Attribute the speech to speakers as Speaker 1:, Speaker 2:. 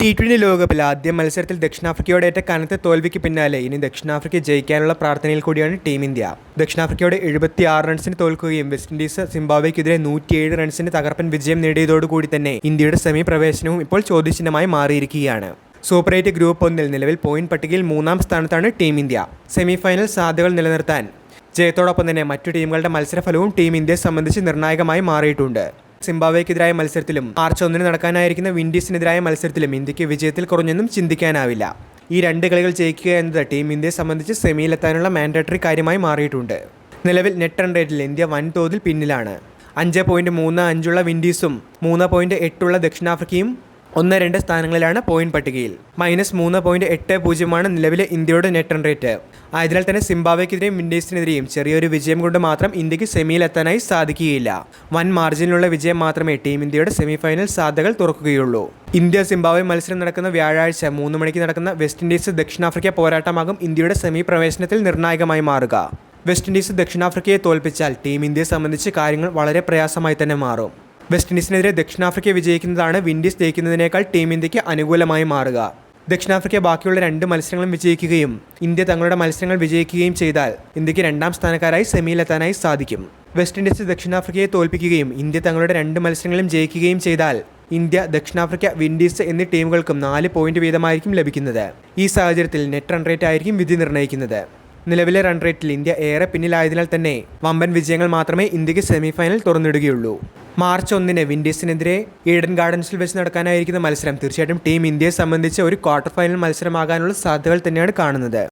Speaker 1: T20 ലോകകപ്പിൽ ആദ്യ മത്സരത്തിൽ ദക്ഷിണാഫ്രിക്കയോടേറ്റ കനത്ത തോൽവിക്ക് പിന്നാലെ ഇനി ദക്ഷിണാഫ്രിക്ക ജയിക്കാനുള്ള പ്രാർത്ഥനയിൽ കൂടിയാണ് ടീം ഇന്ത്യ. ദക്ഷിണാഫ്രിക്കയോട് 76 റൺസിന് തോൽക്കുകയും വെസ്റ്റ് ഇൻഡീസ് സിംബാബ്വേക്കെതിരെ 107 റൺസിന് തകർപ്പൻ വിജയം നേടിയതോടുകൂടി തന്നെ ഇന്ത്യയുടെ സെമി പ്രവേശനവും ഇപ്പോൾ ചോദ്യചിഹ്നമായി മാറിയിരിക്കുകയാണ്. സൂപ്പർ 8 ഗ്രൂപ്പ് 1-ൽ നിലവിൽ പോയിന്റ് പട്ടികയിൽ 3-ാം സ്ഥാനത്താണ് ടീം ഇന്ത്യ. സെമി ഫൈനൽ സാധ്യതകൾ നിലനിർത്താൻ ജയത്തോടൊപ്പം തന്നെ മറ്റു ടീമുകളുടെ മത്സരഫലവും ടീം ഇന്ത്യയെ സംബന്ധിച്ച് നിർണായകമായി മാറിയിട്ടുണ്ട്. സിംബാബ്വേക്കെതിരായ മത്സരത്തിലും മാർച്ച് 1-ന് നടക്കാനായിരിക്കുന്ന വിൻഡീസിനെതിരായ മത്സരത്തിലും ഇന്ത്യക്ക് വിജയത്തിൽ കുറഞ്ഞൊന്നും ചിന്തിക്കാനാവില്ല. ഈ രണ്ട് കളികൾ ജയിക്കുക എന്നത് ടീം ഇന്ത്യയെ സംബന്ധിച്ച് സെമിയിലെത്താനുള്ള മാൻഡേറ്ററി കാര്യമായി മാറിയിട്ടുണ്ട്. നിലവിൽ നെറ്റ് റൺ റേറ്റിൽ ഇന്ത്യ വൻതോതിൽ പിന്നിലാണ്. 5.35 വിൻഡീസും 3.8 ദക്ഷിണാഫ്രിക്കയും 1-2 സ്ഥാനങ്ങളിലാണ് പോയിന്റ് പട്ടികയിൽ. -3.80 നിലവിലെ ഇന്ത്യയുടെ നെറ്റ് റൺ റേറ്റ്. ആയതിനാൽ തന്നെ സിംബാബ്വേക്കെതിരെയും വിൻഡീസിനെതിരെയും ചെറിയൊരു വിജയം കൊണ്ട് മാത്രം ഇന്ത്യക്ക് സെമിയിലെത്താനായി സാധിക്കുകയില്ല. വൻ മാർജിനിലുള്ള വിജയം മാത്രമേ ടീം ഇന്ത്യയുടെ സെമി ഫൈനൽ സാധ്യതകൾ തുറക്കുകയുള്ളൂ. ഇന്ത്യ സിംബാബ്വെ മത്സരം നടക്കുന്ന വ്യാഴാഴ്ച 3 മണിക്ക് നടക്കുന്ന വെസ്റ്റ് ഇൻഡീസ് ദക്ഷിണാഫ്രിക്ക പോരാട്ടമാകും ഇന്ത്യയുടെ സെമി പ്രവേശനത്തിൽ നിർണായകമായി മാറുക. വെസ്റ്റ് ഇൻഡീസ് ദക്ഷിണാഫ്രിക്കയെ തോൽപ്പിച്ചാൽ ടീം ഇന്ത്യയെ സംബന്ധിച്ച് കാര്യങ്ങൾ വളരെ പ്രയാസമായി തന്നെ മാറും. വെസ്റ്റ് ഇൻഡീസിനെതിരെ ദക്ഷിണാഫ്രിക്ക വിജയിക്കുന്നതാണ് വിൻഡീസ് ജയിക്കുന്നതിനേക്കാൾ ടീം ഇന്ത്യക്ക് അനുകൂലമായി മാറുക. ദക്ഷിണാഫ്രിക്ക ബാക്കിയുള്ള 2 മത്സരങ്ങളും വിജയിക്കുകയും ഇന്ത്യ തങ്ങളുടെ മത്സരങ്ങൾ വിജയിക്കുകയും ചെയ്താൽ ഇന്ത്യക്ക് 2-ാം സ്ഥാനക്കാരായി സെമിയിലെത്താനായി സാധിക്കും. വെസ്റ്റ് ഇൻഡീസ് ദക്ഷിണാഫ്രിക്കയെ തോൽപ്പിക്കുകയും ഇന്ത്യ തങ്ങളുടെ 2 മത്സരങ്ങളും ജയിക്കുകയും ചെയ്താൽ ഇന്ത്യ, ദക്ഷിണാഫ്രിക്ക, വിൻഡീസ് എന്നീ ടീമുകൾക്കും 4 പോയിന്റ് വീതമായിരിക്കും ലഭിക്കുന്നത്. ഈ സാഹചര്യത്തിൽ നെറ്റ് റൺ റേറ്റ് ആയിരിക്കും വിധി നിർണ്ണയിക്കുന്നത്. നിലവിലെ റൺ റേറ്റിൽ ഇന്ത്യ ഏറെ പിന്നിലായതിനാൽ തന്നെ വമ്പൻ വിജയങ്ങൾ മാത്രമേ ഇന്ത്യക്ക് സെമിഫൈനൽ തുറന്നിടുകയുള്ളൂ. മാർച്ച് 1-ന് വിൻഡീസിനെതിരെ ഈഡൻ ഗാർഡൻസിൽ വെച്ച് നടക്കാനായിരിക്കുന്ന മത്സരം തീർച്ചയായിട്ടും ടീം ഇന്ത്യയെ സംബന്ധിച്ച് ഒരു ക്വാർട്ടർ ഫൈനൽ മത്സരമാകാനുള്ള സാധ്യതകൾ തന്നെയാണ് കാണുന്നത്.